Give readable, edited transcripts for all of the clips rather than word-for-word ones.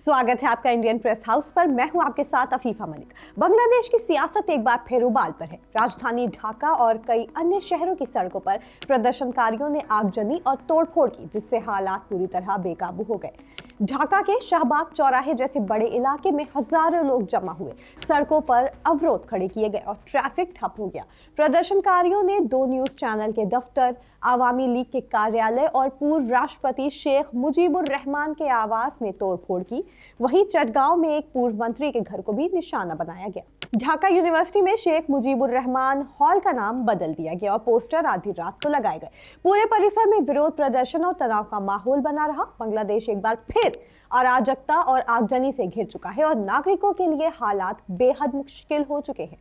स्वागत है आपका इंडियन प्रेस हाउस पर। मैं हूं आपके साथ अफीफा मलिक। बांग्लादेश की सियासत एक बार फिर उबाल पर है। राजधानी ढाका और कई अन्य शहरों की सड़कों पर प्रदर्शनकारियों ने आगजनी और तोड़फोड़ की, जिससे हालात पूरी तरह बेकाबू हो गए। ढाका के शाहबाग चौराहे जैसे बड़े इलाके में हजारों लोग जमा हुए, सड़कों पर अवरोध खड़े किए गए और ट्रैफिक ठप हो गया। प्रदर्शनकारियों ने 2 न्यूज चैनल के दफ्तर, आवामी लीग के कार्यालय और पूर्व राष्ट्रपति शेख मुजीबुर रहमान के आवास में तोड़फोड़ की। वहीं चटगांव में एक पूर्व मंत्री के घर को भी निशाना बनाया गया। ढाका यूनिवर्सिटी में शेख मुजीबुर रहमान हॉल का नाम बदल दिया गया और पोस्टर आधी रात को लगाए गए। पूरे परिसर में विरोध प्रदर्शन और तनाव का माहौल बना रहा। बांग्लादेश एक बार फिर अराजकता और आगजनी से घिर चुका है और नागरिकों के लिए हालात बेहद मुश्किल हो चुके हैं।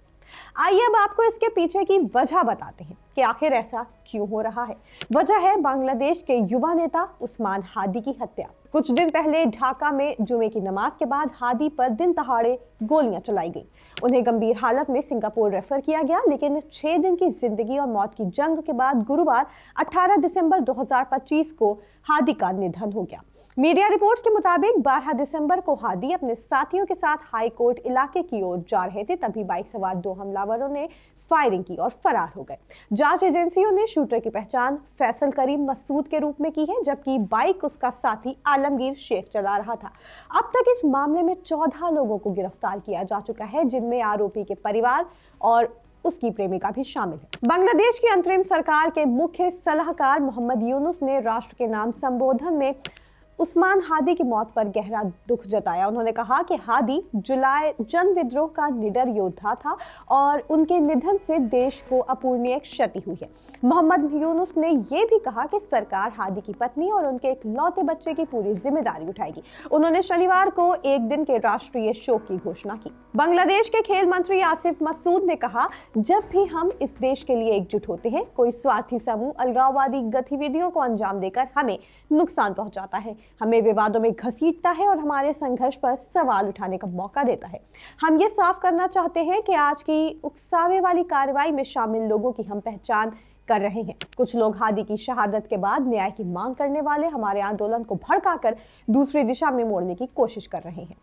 आइए अब आपको इसके पीछे की वजह बताते हैं कि आखिर ऐसा क्यों हो रहा है। वजह है बांग्लादेश के युवा नेता उस्मान हादी की हत्या। कुछ दिन पहले ढाका में जुमे की नमाज के बाद हादी पर दिन दहाड़े गोलियां चलाई गई। उन्हें गंभीर हालत में सिंगापुर रेफर किया गया, लेकिन 6 दिन की जिंदगी और मौत की जंग के बाद गुरुवार 18 दिसंबर 2025 को हादी का निधन हो गया। मीडिया रिपोर्ट्स के मुताबिक 12 दिसंबर को हादी अपने साथियों के साथ हाई कोर्ट इलाके की ओर जा रहे थे, तभी बाइक सवार 2 हमलावरों ने फायरिंग की और फरार हो गए। जांच एजेंसियों ने शूटर की पहचान फैसल करीम मसूद के रूप में की है, जबकि बाइक उसका साथी आलमगीर शेख चला रहा था। अब तक इस मामले में 14 लोगों को गिरफ्तार किया जा चुका है, जिनमें आरोपी के परिवार और उसकी प्रेमिका भी शामिल है। बांग्लादेश की अंतरिम सरकार के मुख्य सलाहकार मोहम्मद यूनुस ने राष्ट्र के नाम संबोधन में उस्मान हादी की मौत पर गहरा दुख जताया। उन्होंने कहा कि हादी जुलाई जन विद्रोह का निडर योद्धा था और उनके निधन से देश को अपूरणीय क्षति हुई है। मोहम्मद यूनुस ने यह भी कहा कि सरकार हादी की पत्नी और उनके इकलौते बच्चे की पूरी जिम्मेदारी उठाएगी। उन्होंने शनिवार को एक दिन के राष्ट्रीय शोक की घोषणा की। बांग्लादेश के खेल मंत्री आसिफ मसूद ने कहा, जब भी हम इस देश के लिए एकजुट होते हैं, कोई स्वार्थी समूह अलगाववादी गतिविधियों को अंजाम देकर हमें नुकसान पहुंचाता है, हमें विवादों में घसीटता है और हमारे संघर्ष पर सवाल उठाने का मौका देता है। हम ये साफ करना चाहते हैं कि आज की उकसावे वाली कार्रवाई में शामिल लोगों की हम पहचान कर रहे हैं। कुछ लोग हादी की शहादत के बाद न्याय की मांग करने वाले हमारे आंदोलन को भड़काकर दूसरी दिशा में मोड़ने की कोशिश कर रहे हैं।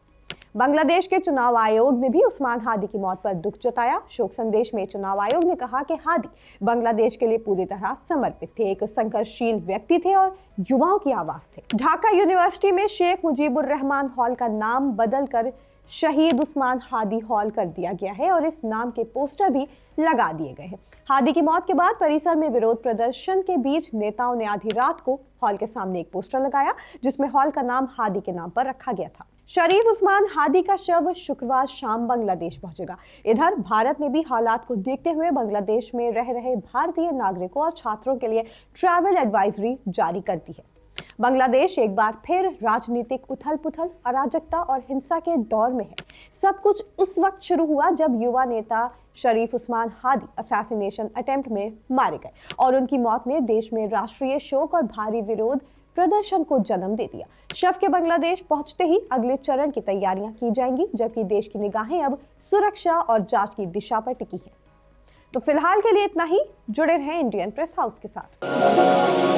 बांग्लादेश के चुनाव आयोग ने भी उस्मान हादी की मौत पर दुख जताया। शोक संदेश में चुनाव आयोग ने कहा कि हादी बांग्लादेश के लिए पूरी तरह समर्पित थे, एक संघर्षशील व्यक्ति थे और युवाओं की आवाज थे। ढाका यूनिवर्सिटी में शेख मुजीबुर रहमान हॉल का नाम बदलकर शहीद उस्मान हादी हॉल कर दिया गया है और इस नाम के पोस्टर भी लगा दिए गए हैं। हादी की मौत के बाद परिसर में विरोध प्रदर्शन के बीच नेताओं ने आधी रात को हॉल के सामने एक पोस्टर लगाया, जिसमें हॉल का नाम हादी के नाम पर रखा गया था। शरीफ उस्मान हादी का शव शुक्रवार शाम बांग्लादेश पहुंचेगा। इधर भारत ने भी हालात को देखते हुए बांग्लादेश में रह रहे भारतीय नागरिकों और छात्रों के लिए ट्रैवल एडवाइजरी जारी कर दी है। बांग्लादेश एक बार फिर राजनीतिक उथल-पुथल, अराजकता और हिंसा के दौर में है। सब कुछ उस वक्त शुरू हुआ जब युवा नेता शरीफ उस्मान हादी असैसिनेशन अटेम्प्ट में मारे गए और उनकी मौत ने देश में राष्ट्रीय शोक और भारी विरोध प्रदर्शन को जन्म दे दिया। शव के बांग्लादेश पहुंचते ही अगले चरण की तैयारियां की जाएंगी, जबकि देश की निगाहें अब सुरक्षा और जांच की दिशा पर टिकी हैं। तो फिलहाल के लिए इतना ही। जुड़े रहें इंडियन प्रेस हाउस के साथ।